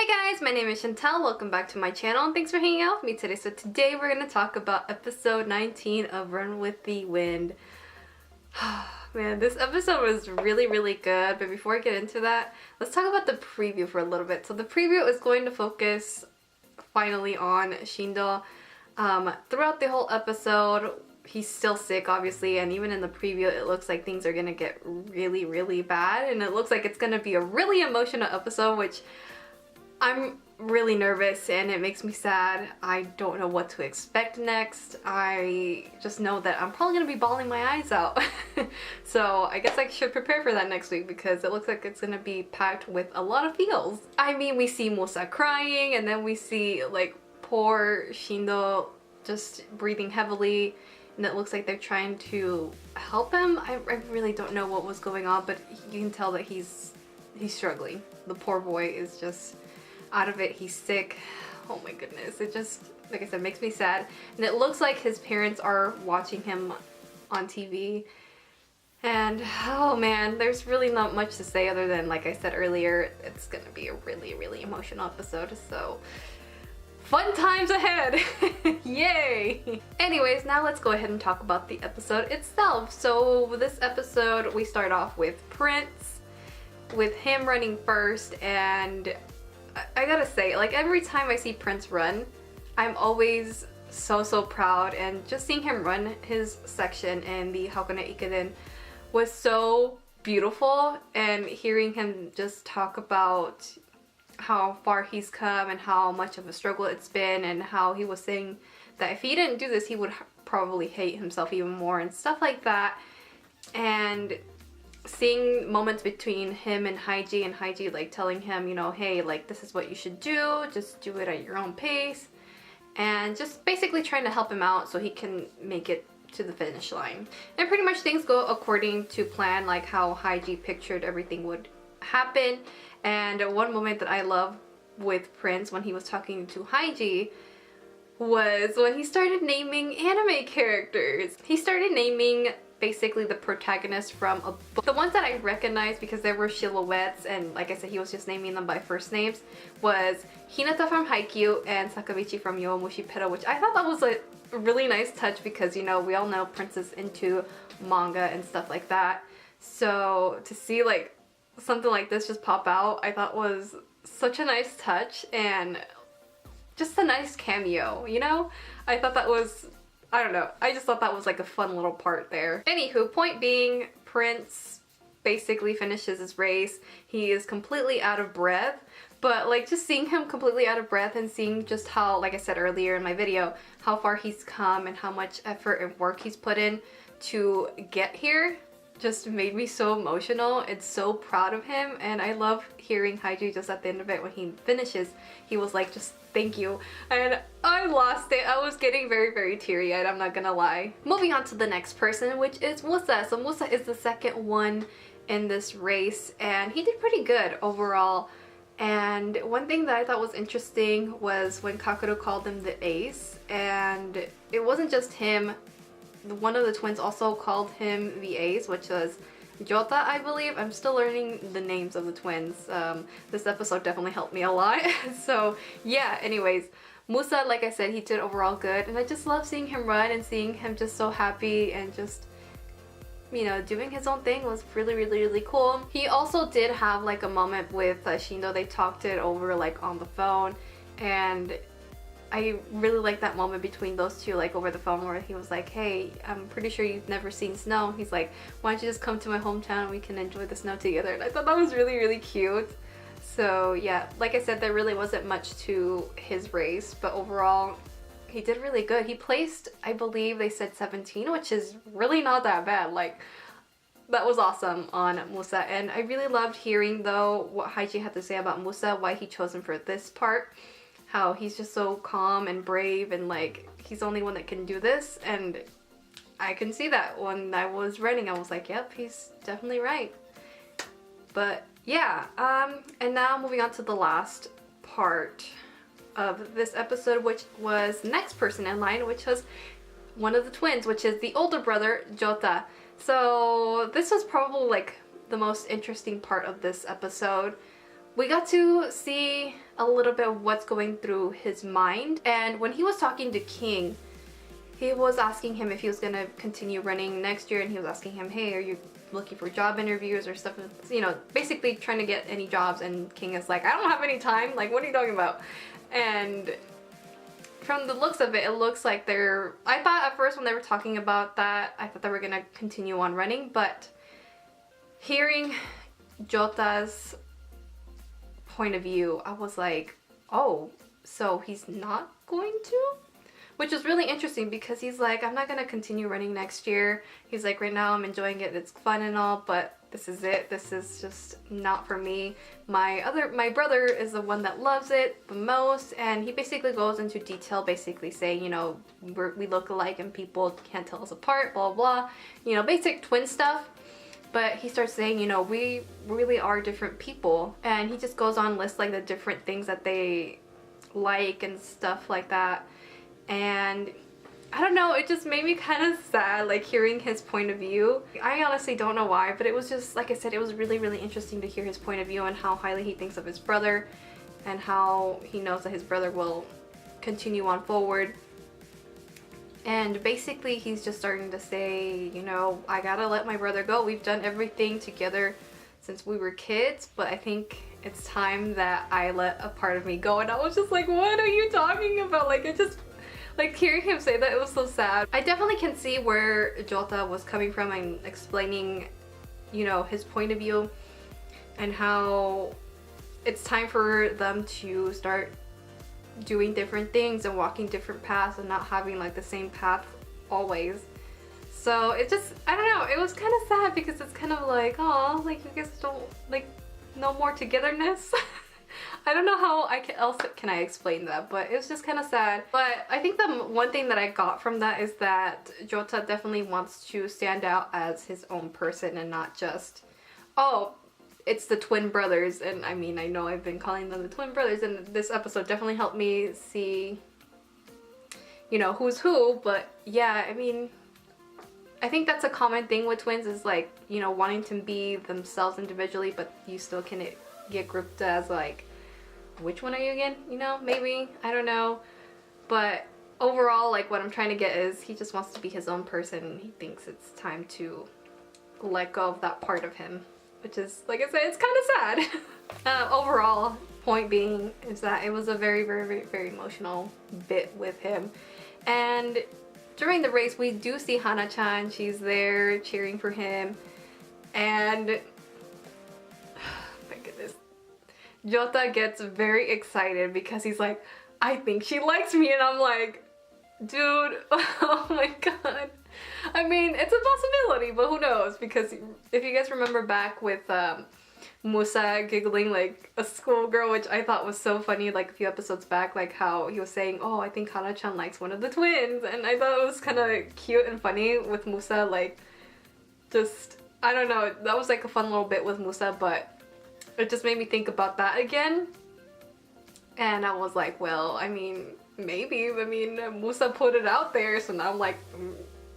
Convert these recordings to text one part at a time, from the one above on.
Hey guys, my name is Chantel. Welcome back to my channel and thanks for hanging out with me today. So today we're going to talk about episode 19 of Run with the Wind. Man, this episode was really good, but before I get into that, let's talk about the preview for a little bit. So the preview is going to focus finally on Shindo. Throughout the whole episode, he's still sick obviously, and even in the preview it looks like things are gonna get really bad, and it looks like it's gonna be a really emotional episode, which I'm really nervous and it makes me sad. I don't know what to expect next. I just know that I'm probably gonna be bawling my eyes out. So I guess I should prepare for that next week because it looks like it's gonna be packed with a lot of feels. I mean, we see Musa crying, and then we see like poor Shindo just breathing heavily, and it looks like they're trying to help him. I really don't know what was going on, but you can tell that he's struggling. The poor boy is just out of it. He's sick. Oh my goodness. It just, like I said, makes me sad. And it looks like his parents are watching him on TV. And oh man, there's really not much to say other than, like I said earlier, it's gonna be a really emotional episode. So fun times ahead. Yay. Anyways, now let's go ahead and talk about the episode itself. So this episode, we start off with Prince, with him running first, and I gotta say, like, every time I see Prince run, I'm always so proud, and just seeing him run his section in the Hakone Ikeden was so beautiful, and hearing him just talk about how far he's come and how much of a struggle it's been, and how he was saying that if he didn't do this he would probably hate himself even more and stuff like that. And seeing moments between him and Haiji, and Haiji like telling him, you know, hey, like, this is what you should do, just do it at your own pace, and just basically trying to help him out so he can make it to the finish line. And pretty much things go according to plan, like how Haiji pictured everything would happen. And one moment that I love with Prince when he was talking to Haiji was when he started naming anime characters. He started naming basically the protagonists from a book. The ones that I recognized because there were silhouettes, and like I said, he was just naming them by first names, was Hinata from Haikyuu and Sakabichi from Yowamushi Pedal, which I thought that was a really nice touch because, you know, we all know Prince is into manga and stuff like that. So to see like something like this just pop out, I thought was such a nice touch and just a nice cameo, you know? I thought that was, I don't know, I just thought that was like a fun little part there. Anywho, point being, Prince basically finishes his race. He is completely out of breath, but like just seeing him completely out of breath and seeing just how, like I said earlier in my video, how far he's come and how much effort and work he's put in to get here just made me so emotional and so proud of him. And I love hearing Haiji just at the end of it when he finishes, he was like, just thank you. And I lost it. I was getting very teary-eyed, I'm not gonna lie. Moving on to the next person, which is Musa. So Musa is the second one in this race, and he did pretty good overall. And one thing that I thought was interesting was when Kakeru called him the ace, and it wasn't just him. One of the twins also called him the ace, which was Jota, I believe. I'm still learning the names of the twins. This episode definitely helped me a lot. So yeah, anyways, Musa, like I said, he did overall good, and I just love seeing him run and seeing him just so happy and just, you know, doing his own thing was really cool. He also did have like a moment with Shindo. They talked it over like on the phone, and I really like that moment between those two, like over the phone, where he was like, hey, I'm pretty sure you've never seen snow. He's like, why don't you just come to my hometown and we can enjoy the snow together. And I thought that was really cute. So yeah, like I said, there really wasn't much to his race, but overall he did really good. He placed, I believe they said 17, which is really not that bad. Like, that was awesome on Musa. And I really loved hearing though what Haiji had to say about Musa, why he chose him for this part. How he's just so calm and brave, and like he's the only one that can do this, and I can see that when I was running. I was like, yep, he's definitely right. But yeah, and now moving on to the last part of this episode, which was the next person in line, which was one of the twins, which is the older brother, Jota. So this was probably like the most interesting part of this episode, we got to see a little bit of what's going through his mind. And when he was talking to King, he was asking him if he was gonna continue running next year, and he was asking him, hey, are you looking for job interviews or stuff, you know, basically trying to get any jobs. And King is like, I don't have any time, like, what are you talking about? And from the looks of it, it looks like they're, I thought at first when they were talking about that, I thought they were gonna continue on running, but hearing Jota's point of view, I was like, oh, so he's not going to? Which is really interesting because he's like, I'm not gonna continue running next year. He's like, right now I'm enjoying it, it's fun and all, but this is it. This is just not for me. My brother is the one that loves it the most, and he basically goes into detail, basically saying, you know, we look alike and people can't tell us apart, blah blah, you know, basic twin stuff. But he starts saying, you know, we really are different people, and he just goes on lists like the different things that they like and stuff like that. And I don't know, it just made me kind of sad, like, hearing his point of view. I honestly don't know why, but it was just, like I said, it was really, really interesting to hear his point of view and how highly he thinks of his brother and how he knows that his brother will continue on forward. And basically he's just starting to say, you know, I gotta let my brother go. We've done everything together since we were kids, but I think it's time that I let a part of me go. And I was just like, what are you talking about? Like, it just, like, hearing him say that, it was so sad. I definitely can see where Jota was coming from and explaining, you know, his point of view and how it's time for them to start doing different things and walking different paths and not having like the same path always. So it just, I don't know, it was kind of sad because it's kind of like, oh, like, you guys don't, like, no more togetherness. I don't know how else can I explain that, but it was just kind of sad. But I think the one thing that I got from that is that Jota definitely wants to stand out as his own person and not just, oh, it's the twin brothers. And I mean, I know I've been calling them the twin brothers, and this episode definitely helped me see, you know, who's who. But yeah, I mean, I think that's a common thing with twins, is like, you know, wanting to be themselves individually, but you still can get grouped as like, which one are you again? You know, maybe, I don't know. But overall, like, what I'm trying to get is he just wants to be his own person, and he thinks it's time to let go of that part of him, which is, like I said, it's kind of sad. Overall, point being is that it was a very, very, very, very emotional bit with him. And during the race, we do see Hana-chan. She's there cheering for him, and Jota gets very excited because he's like, I think she likes me, and I'm like, dude, oh my god. I mean, it's a possibility, but who knows? Because if you guys remember back with Musa giggling like a schoolgirl, which I thought was so funny, like a few episodes back, like how he was saying, oh, I think Hana-chan likes one of the twins, and I thought it was kind of cute and funny with Musa, like, just, I don't know, that was like a fun little bit with Musa, but it just made me think about that again. And I was like, well, I mean, maybe. I mean, Musa put it out there, so now I'm like,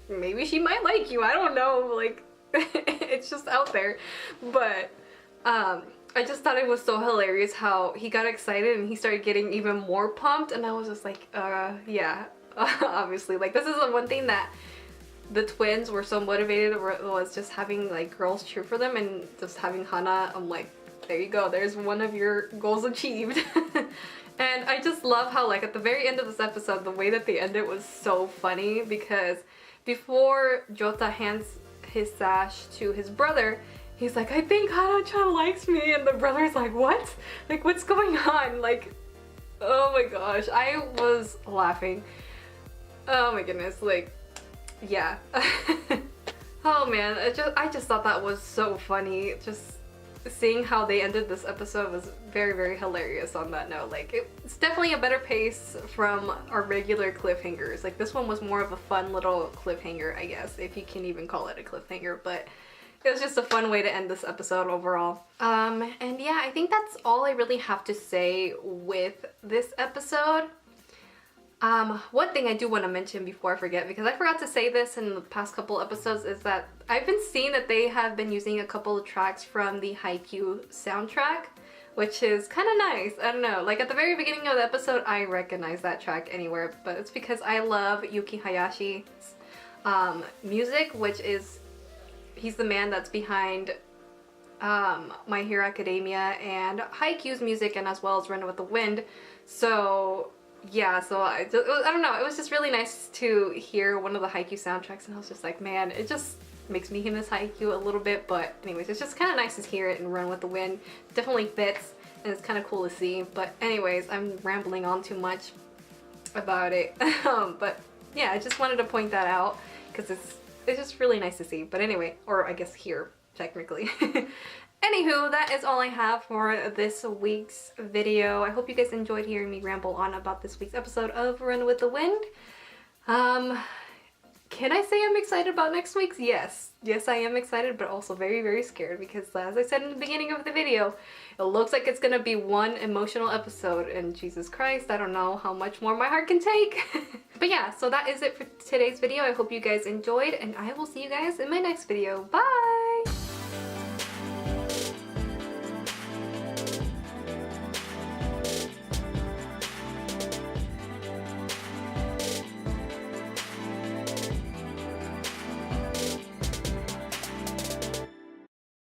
maybe she might like you. I don't know. Like, it's just out there. But I just thought it was so hilarious how he got excited and he started getting even more pumped. And I was just like, yeah, obviously. Like, this is the one thing that the twins were so motivated, was just having like girls cheer for them, and just having Hana, I'm like, there you go, there's one of your goals achieved. And I just love how, like, at the very end of this episode, the way that they ended was so funny, because before Jota hands his sash to his brother, he's like, I think Hana-chan likes me, and the brother's like, what? Like, what's going on? Like, oh my gosh, I was laughing. Oh my goodness, like, yeah. Oh man, I just thought that was so funny. Just seeing how they ended this episode was very, very hilarious on that note. Like, it's definitely a better pace from our regular cliffhangers. Like, this one was more of a fun little cliffhanger, I guess, if you can even call it a cliffhanger, but it was just a fun way to end this episode overall. And yeah, I think that's all I really have to say with this episode. One thing I do want to mention before I forget, because I forgot to say this in the past couple episodes, is that I've been seeing that they have been using a couple of tracks from the Haikyuu soundtrack, which is kind of nice. I don't know, like at the very beginning of the episode I recognize that track anywhere, but it's because I love Yuki Hayashi's music, which is, he's the man that's behind My Hero Academia and Haikyuu's music, and as well as Run with the Wind. So yeah, so I don't know, it was just really nice to hear one of the Haikyuu soundtracks, and I was just like, man, it just makes me miss Haikyuu a little bit. But anyways, it's just kind of nice to hear it and Run with the Wind. Definitely fits, and it's kind of cool to see. But anyways, I'm rambling on too much about it. But yeah, I just wanted to point that out because it's just really nice to see. But anyway, or I guess hear technically. Anywho, that is all I have for this week's video. I hope you guys enjoyed hearing me ramble on about this week's episode of Run with the Wind. Can I say I'm excited about next week's? Yes. Yes, I am excited, but also very, very scared because, as I said in the beginning of the video, it looks like it's gonna be one emotional episode, and Jesus Christ, I don't know how much more my heart can take. But yeah, so that is it for today's video. I hope you guys enjoyed, and I will see you guys in my next video. Bye!